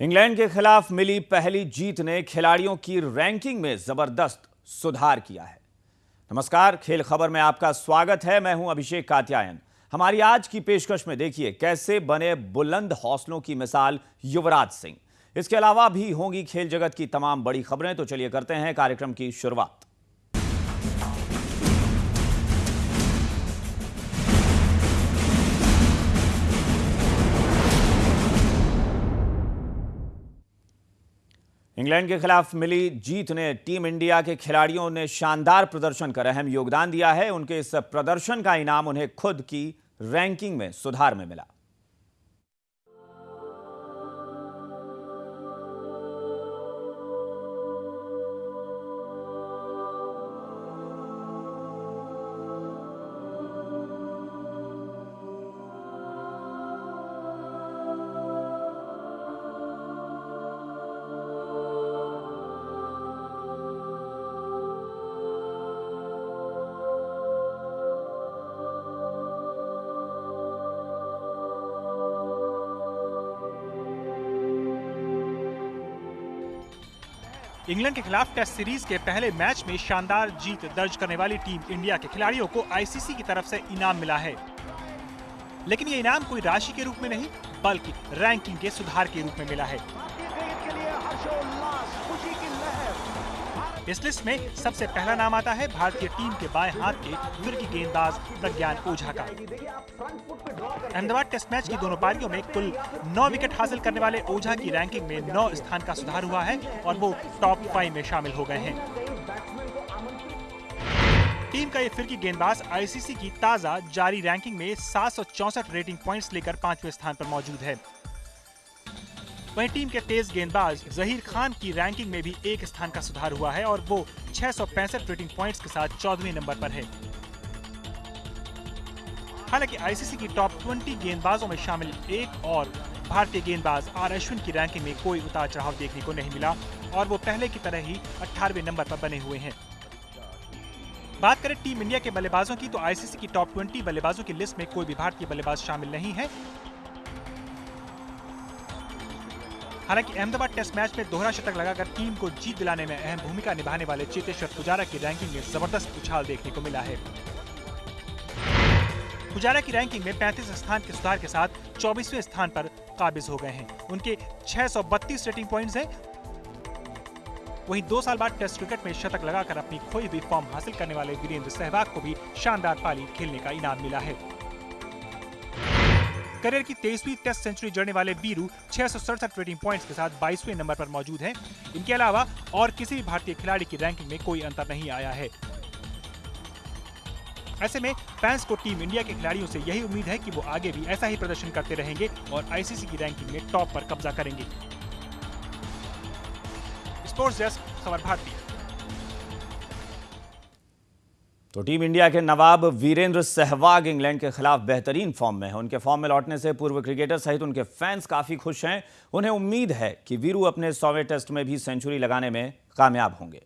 England के खिलाफ मिली पहली जीत ने खिलाड़ियों की रैंकिंग में जबरदस्त सुधार किया है। नमस्कार, खेल खबर में आपका स्वागत है। मैं हूं अभिषेक कात्यायन। हमारी आज की पेशकश में देखिए कैसे बने बुलंद हौसलों की मिसाल युवराज सिंह। इसके अलावा भी होंगी खेल जगत की तमाम बड़ी खबरें। तो चलिए करते हैं कार्यक्रम की शुरुआत। इंग्लैंड के खिलाफ मिली जीत ने टीम इंडिया के खिलाड़ियों ने शानदार प्रदर्शन कर अहम योगदान दिया है। उनके इस प्रदर्शन का इनाम उन्हें खुद की रैंकिंग में सुधार में मिला। इंग्लैंड के खिलाफ टेस्ट सीरीज के पहले मैच में शानदार जीत दर्ज करने वाली टीम इंडिया के खिलाड़ियों को आईसीसी की तरफ से इनाम मिला है। लेकिन ये इनाम कोई राशि के रूप में नहीं बल्कि रैंकिंग के सुधार के रूप में मिला है। इस लिस्ट में सबसे पहला नाम आता है भारतीय टीम के बाएं हाथ के फिरकी गेंदबाज प्रज्ञान ओझा का। अहमदाबाद टेस्ट मैच की दोनों पारियों में कुल 9 विकेट हासिल करने वाले ओझा की रैंकिंग में 9 स्थान का सुधार हुआ है और वो टॉप 5 में शामिल हो गए हैं। टीम का ये फिरकी गेंदबाज आईसीसी की ताजा जारी रैंकिंग में 764 रेटिंग पॉइंट्स लेकर 5वें स्थान पर मौजूद है। वहीं टीम के तेज गेंदबाज जहीर खान की रैंकिंग में भी 1 स्थान का सुधार हुआ है और वो 665 रेटिंग पॉइंट्स के साथ 14वें नंबर पर है। हालांकि आईसीसी की टॉप 20 गेंदबाजों में शामिल एक और भारतीय गेंदबाज आर अश्विन की रैंकिंग में कोई उतार चढ़ाव देखने को नहीं मिला और वो पहले की तरह ही 18वें नंबर पर बने हुए हैं। बात करें टीम इंडिया के बल्लेबाजों की तो आईसीसी की टॉप 20 बल्लेबाजों की लिस्ट में कोई भी भारतीय बल्लेबाज शामिल नहीं है। हालांकि अहमदाबाद टेस्ट मैच में दोहरा शतक लगाकर टीम को जीत दिलाने में अहम भूमिका निभाने वाले चेतेश्वर पुजारा की रैंकिंग में जबरदस्त उछाल देखने को मिला है। पुजारा की रैंकिंग में 35 स्थान के सुधार के साथ 24वें स्थान पर काबिज हो गए हैं। उनके 632 रेटिंग पॉइंट्स हैं। वहीं 2 साल बाद टेस्ट क्रिकेट में शतक लगाकर अपनी खोई हुई फॉर्म हासिल करने वाले वीरेंद्र सहवाग को भी शानदार पारी खेलने का इनाम मिला है। करियर की 23वीं टेस्ट सेंचुरी जड़ने वाले वीरू 667 रेटिंग पॉइंट्स के साथ 22वें नंबर पर मौजूद हैं। इनके अलावा और किसी भी भारतीय खिलाड़ी की रैंकिंग में कोई अंतर नहीं आया है। ऐसे में फैंस को टीम इंडिया के खिलाड़ियों से यही उम्मीद है कि वो आगे भी ऐसा ही प्रदर्शन करते रहेंगे और आईसीसी की रैंकिंग में टॉप पर कब्जा करेंगे। स्पोर्ट्स डेस्क, खबर भारती। तो टीम इंडिया के नवाब वीरेंद्र सहवाग इंग्लैंड के खिलाफ बेहतरीन फॉर्म में है। उनके फॉर्म में लौटने से पूर्व क्रिकेटर सहित उनके फैंस काफी खुश हैं। उन्हें उम्मीद है कि वीरू अपने 100वें टेस्ट में भी सेंचुरी लगाने में कामयाब होंगे।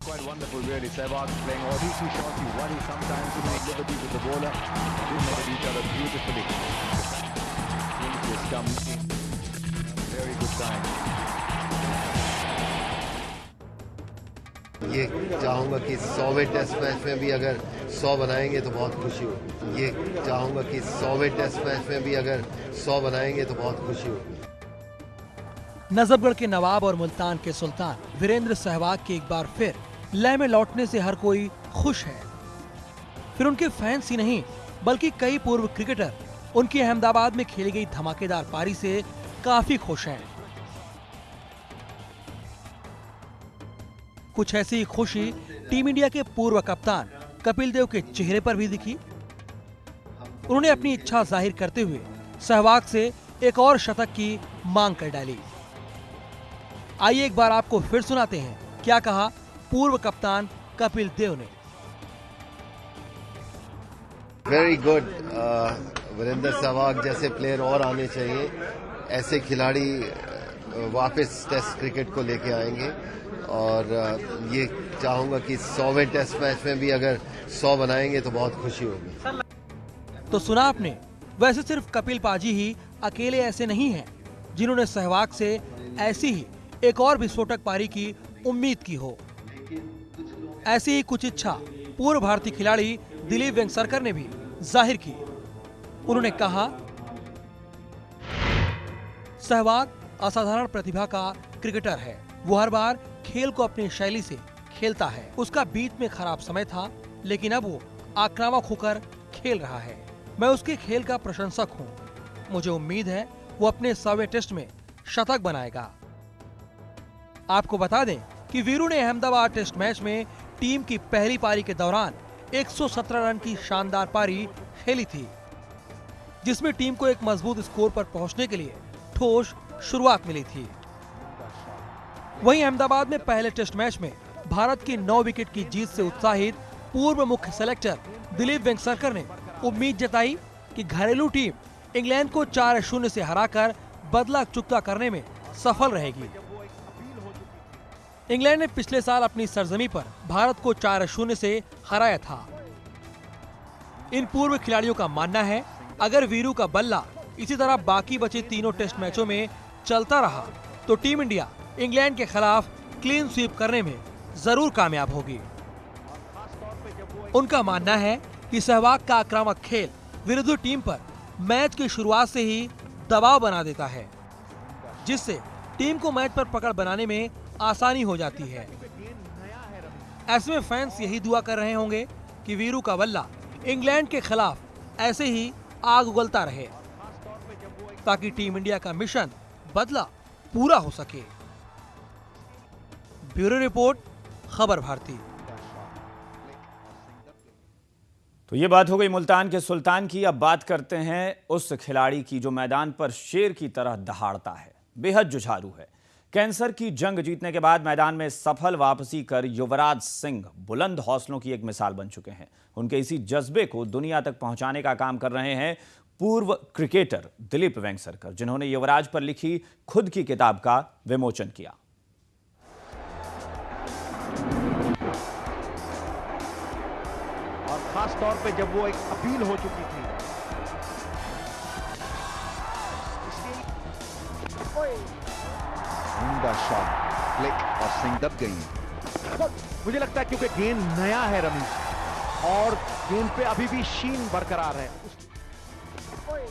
Quite wonderful, really. Sehwag playing all these 2 shots. You worry sometimes to make liberty with the bowler. They met each other beautifully. Into his stump. Very good time. ये चाहूँगा कि 100वें टेस्ट मैच में भी अगर 100 बनाएंगे तो बहुत खुशी होगी। ये चाहूँगा कि 100वें टेस्ट मैच में भी अगर 100 बनाएंगे तो बहुत खुशी होगी। नजफगढ़ के नवाब और मुल्तान के सुल्तान वीरेंद्र सहवाग के एक बार फिर लय में लौटने से हर कोई खुश है। फिर उनके फैंस ही नहीं बल्कि कई पूर्व क्रिकेटर उनकी अहमदाबाद में खेली गई धमाकेदार पारी से काफी खुश हैं। कुछ ऐसी खुशी टीम इंडिया के पूर्व कप्तान कपिल देव के चेहरे पर भी दिखी। उन्होंने अपनी इच्छा जाहिर करते हुए सहवाग से एक और शतक की मांग कर डाली। आइए एक बार आपको फिर सुनाते हैं क्या कहा पूर्व कप्तान कपिल देव ने। Very good. वीरेंद्र सहवाग जैसे प्लेयर और आने चाहिए। ऐसे खिलाड़ी वापस टेस्ट क्रिकेट को लेके आएंगे और ये चाहूंगा कि 100वें टेस्ट मैच में भी अगर 100 बनाएंगे तो बहुत खुशी होगी। तो सुना आपने, वैसे सिर्फ कपिल पाजी ही अकेले ऐसे नहीं हैं जिन्होंने सहवाग से ऐसी ही एक और विस्फोटक पारी की उम्मीद की हो। ऐसी ही कुछ इच्छा पूर्व भारतीय खिलाड़ी दिलीप वेंगसरकर ने भी जाहिर की। उन्होंने कहा, सहवाग असाधारण प्रतिभा का क्रिकेटर है। वो हर बार खेल को अपनी शैली से खेलता है। उसका बीच में खराब समय था, लेकिन अब वो आक्रामक होकर खेल रहा है। मैं उसके खेल का प्रशंसक हूँ। मुझे उम्मीद है वो अपने 100वें टेस्ट में शतक बनाएगा। आपको बता दें कि वीरू ने अहमदाबाद टेस्ट मैच में टीम की पहली पारी के दौरान 117 रन की शानदार पारी खेली थी, जिसमें टीम को एक मजबूत स्कोर पर पहुंचने के लिए ठोस शुरुआत मिली थी। वहीं अहमदाबाद में पहले टेस्ट मैच में भारत की 9 विकेट की जीत से उत्साहित पूर्व मुख्य सेलेक्टर दिलीप वेंगसरकर ने उम्मीद जताई कि घरेलू टीम इंग्लैंड को 4-0 से हराकर बदला चुकता करने में सफल रहेगी। इंग्लैंड ने पिछले साल अपनी सरजमी पर भारत को 4-0 से हराया था। इन पूर्व खिलाड़ियों का मानना है, अगर वीरू का बल्ला इसी तरह बाकी बचे तीनों टेस्ट मैचों में चलता रहा तो टीम इंडिया इंग्लैंड के खिलाफ क्लीन स्वीप करने में जरूर कामयाब होगी। उनका मानना है कि सहवाग का आक्रामक खेल विरुद्ध टीम पर मैच की शुरुआत से ही दबाव बना देता है, जिससे टीम को मैच पर पकड़ बनाने में आसानी हो जाती है। ऐसे में फैंस यही दुआ कर रहे होंगे कि वीरू का बल्ला इंग्लैंड के खिलाफ ऐसे ही आग उगलता रहे, ताकि टीम इंडिया का मिशन बदला पूरा हो सके। ब्यूरो रिपोर्ट, खबर भारती। तो ये बात हो गई मुल्तान के सुल्तान की। अब बात करते हैं उस खिलाड़ी की जो मैदान पर शेर की तरह दहाड़ता है, बेहद जुझारू है। कैंसर की जंग जीतने के बाद मैदान में सफल वापसी कर युवराज सिंह बुलंद हौसलों की एक मिसाल बन चुके हैं। उनके इसी जज्बे को दुनिया तक पहुंचाने का काम कर रहे हैं पूर्व क्रिकेटर दिलीप वेंगसरकर, जिन्होंने युवराज पर लिखी खुद की किताब का विमोचन किया। और खास तौर पे जब वो एक अपील हो चुकी थी, उमदा शॉट, फ्लिक और सिंह दब गई। मुझे लगता है क्योंकि गेंद नया है रमीज, और गेंद पे अभी भी शीन बरकरार है।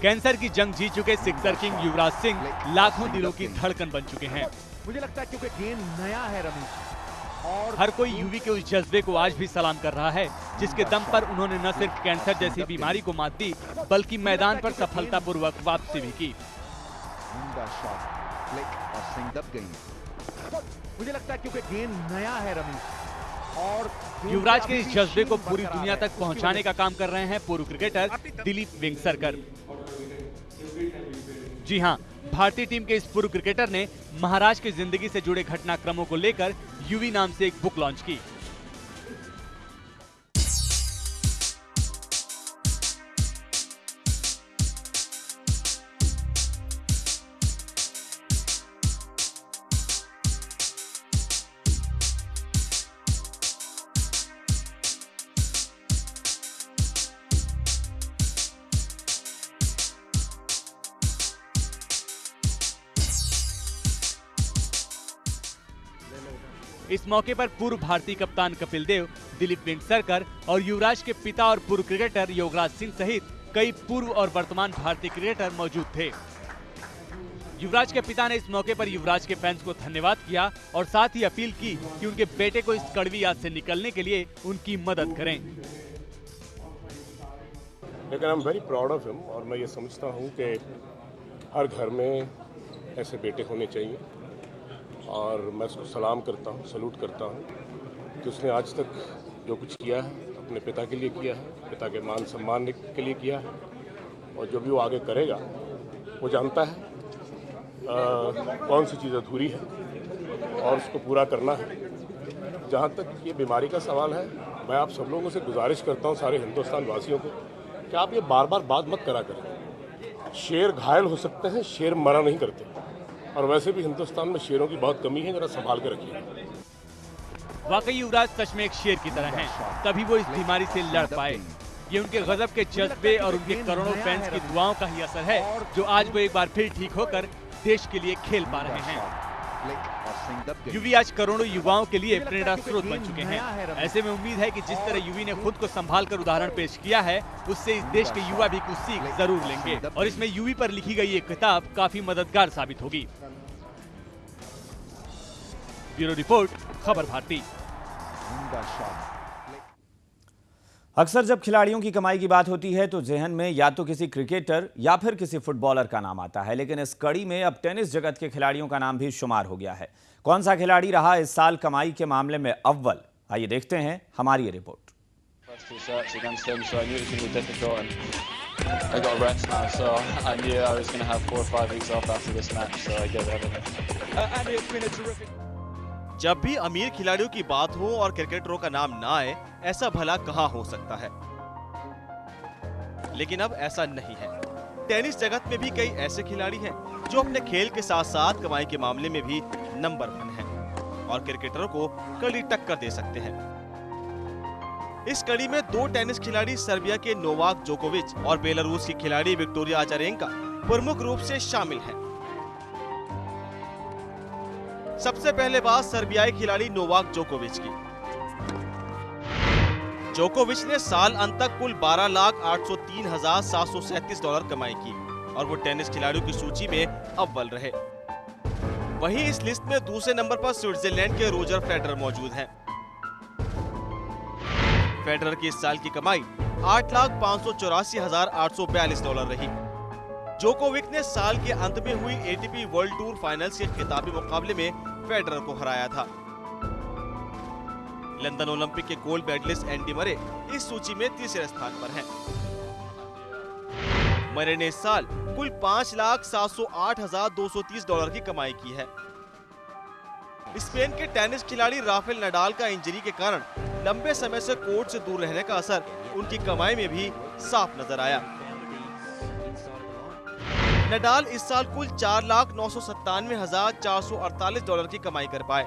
कैंसर की जंग जीत चुके सिक्सर किंग युवराज सिंह लाखों दिलों की धड़कन बन चुके हैं। मुझे लगता है क्योंकि गेंद नया है रमीज, और हर कोई यूवी के उस जज्बे को आज भी सलाम कर रहा है, जिसके दम पर उन्होंने न सिर्फ कैंसर जैसी बीमारी को मात दी, बल्कि मैदान पर सफलतापूर्वक वापसी भी की। उमदा शॉट, फ्लिक और सिंह दब गई। मुझे लगता है क्योंकि गेंद नया है रमीज, और युवराज के इस जज्बे को पूरी दुनिया तक पहुंचाने का काम कर रहे हैं पूर्व क्रिकेटर दिलीप वेंगसरकर। जी हां, भारतीय टीम के इस पूर्व क्रिकेटर ने महाराज की जिंदगी से जुड़े घटनाक्रमों को लेकर यूवी नाम से एक बुक लॉन्च की। इस मौके पर पूर्व भारतीय कप्तान कपिल देव, दिलीप वेंगसरकर और युवराज के पिता और पूर्व क्रिकेटर युवराज सिंह सहित कई पूर्व और वर्तमान भारतीय क्रिकेटर मौजूद थे। युवराज के पिता ने इस मौके पर युवराज के फैंस को धन्यवाद किया और साथ ही अपील की कि उनके बेटे को इस कड़वी याद से निकलने के लिए उनकी मदद करें। लेकिन I am very proud of him, और मैं ये समझता हूँ कि हर घर में ऐसे बेटे होने चाहिए, और मैं उसको सलाम करता हूँ, सलूट करता हूँ कि उसने आज तक जो कुछ किया है अपने पिता के लिए किया है, पिता के मान सम्मान के लिए किया है, और जो भी वो आगे करेगा वो जानता है कौन सी चीज़ अधूरी है और उसको पूरा करना है। जहाँ तक ये बीमारी का सवाल है, मैं आप सब लोगों से गुजारिश करता हूँ, सारे हिंदुस्तान वासियों को, कि आप ये बार बार बात मत करा करें। शेर घायल हो सकते हैं, शेर मरा नहीं करते, और वैसे भी हिंदुस्तान में शेरों की बहुत कमी है, जरा संभाल के रखिए। वाकई युवराज सच में एक शेर की तरह हैं, तभी वो इस बीमारी से लड़ पाए। ये उनके गजब के जज्बे और उनके करोड़ों फैंस की दुआओं का ही असर है, जो आज वो एक बार फिर ठीक होकर देश के लिए खेल पा रहे हैं। युवी आज करोड़ों युवाओं के लिए प्रेरणा स्रोत बन चुके हैं। ऐसे में उम्मीद है कि जिस तरह युवी ने खुद को संभाल कर उदाहरण पेश किया है, उससे इस देश के युवा भी कुछ सीख जरूर लेंगे और इसमें युवी पर लिखी गई ये किताब काफी मददगार साबित होगी। ब्यूरो रिपोर्ट, खबर भारती। अक्सर जब खिलाड़ियों की कमाई की बात होती है तो जहन में या तो किसी क्रिकेटर या फिर किसी फुटबॉलर का नाम आता है, लेकिन इस कड़ी में अब टेनिस जगत के खिलाड़ियों का नाम भी शुमार हो गया है। कौन सा खिलाड़ी रहा इस साल कमाई के मामले में अव्वल, आइए देखते हैं हमारी ये रिपोर्ट। जब भी अमीर खिलाड़ियों की बात हो और क्रिकेटरों का नाम ना आए, ऐसा भला कहाँ हो सकता है। लेकिन अब ऐसा नहीं है। टेनिस जगत में भी कई ऐसे खिलाड़ी हैं जो अपने खेल के साथ साथ कमाई के मामले में भी नंबर 1 हैं और क्रिकेटरों को कड़ी टक्कर दे सकते हैं। इस कड़ी में 2 टेनिस खिलाड़ी सर्बिया के नोवाक जोकोविच और बेलारूस की खिलाड़ी विक्टोरिया अजारेंका प्रमुख रूप से शामिल हैं। सबसे पहले बात सर्बियाई खिलाड़ी नोवाक जोकोविच की। जोकोविच ने साल अंत तक कुल $12,803,737 कमाई की और वो टेनिस खिलाड़ियों की सूची में अव्वल रहे। वहीं इस लिस्ट में दूसरे नंबर पर स्विट्जरलैंड के रोजर फेडरर मौजूद हैं। फेडरर की इस साल की कमाई $8,584,842 रही। जोकोविच ने साल के अंत में हुई एटीपी वर्ल्ड टूर फाइनल्स के खिताबी मुकाबले में फेडरर को हराया था। लंदन ओलंपिक के गोल्ड मेडलिस्ट एंडी मरे इस सूची में तीसरे स्थान पर हैं। मरे ने इस साल कुल $5,708,230 की कमाई की है। स्पेन के टेनिस खिलाड़ी राफेल नडाल का इंजरी के कारण लंबे समय से कोर्ट से दूर रहने का असर उनकी कमाई में भी साफ नजर आया। नडाल इस साल कुल $4,997,448 की कमाई कर पाए।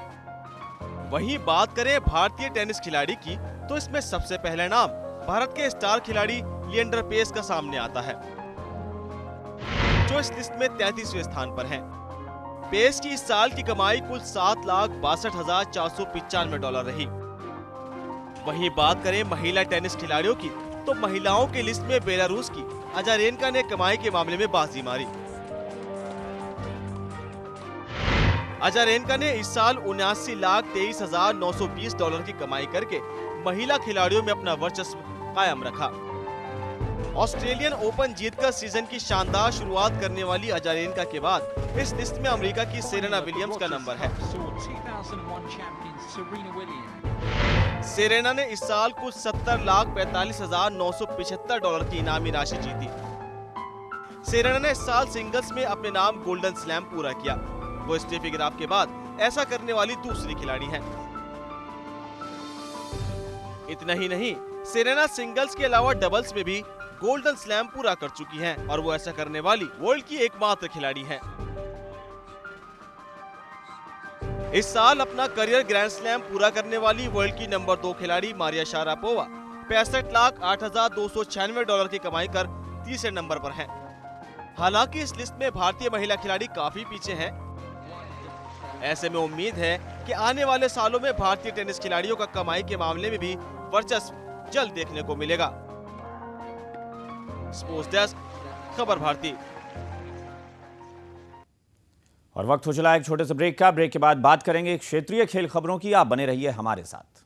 वहीं बात करें भारतीय टेनिस खिलाड़ी की तो इसमें सबसे पहला नाम भारत के स्टार खिलाड़ी लिएंडर पेस का सामने आता है, जो इस लिस्ट में 33वें स्थान पर हैं। पेस की इस साल की कमाई कुल $7,62,495 रही। वहीं बात करें महिला टेनिस खिलाड़ियों की तो महिलाओं की लिस्ट में बेलारूस की अजारेंका ने कमाई के मामले में बाजी मारी। अजारेंका ने इस साल $79,23,920 की कमाई करके महिला खिलाड़ियों में अपना वर्चस्व कायम रखा। ऑस्ट्रेलियन ओपन जीतकर सीजन की शानदार शुरुआत करने वाली अजारेंका के बाद इस लिस्ट में अमेरिका की सेरेना विलियम्स का नंबर है। सेरेना ने इस साल कुल $70,45,975 की इनामी राशि जीती। सेरेना ने इस साल सिंगल्स में अपने नाम गोल्डन स्लैम पूरा किया। वो स्टेफी ग्राफ के बाद ऐसा करने वाली दूसरी खिलाड़ी हैं। इतना ही नहीं, सेरेना सिंगल्स के अलावा डबल्स में भी गोल्डन स्लैम पूरा कर चुकी हैं और वो ऐसा करने वाली वर्ल्ड की एकमात्र खिलाड़ी हैं। इस साल अपना करियर ग्रैंड स्लैम पूरा करने वाली वर्ल्ड की नंबर 2 खिलाड़ी मारिया शारापोवा $65,08,296 की कमाई कर तीसरे नंबर पर हैं। हालांकि इस लिस्ट में भारतीय महिला खिलाड़ी काफी पीछे हैं। ऐसे में उम्मीद है कि आने वाले सालों में भारतीय टेनिस खिलाड़ियों का कमाई के मामले में भी वर्चस्व जल्द देखने को मिलेगा। स्पोर्ट्स डेस्क, खबर भारती। और वक्त हो चला एक छोटे से ब्रेक का। ब्रेक के बाद बात करेंगे क्षेत्रीय खेल खबरों की। आप बने रहिए हमारे साथ।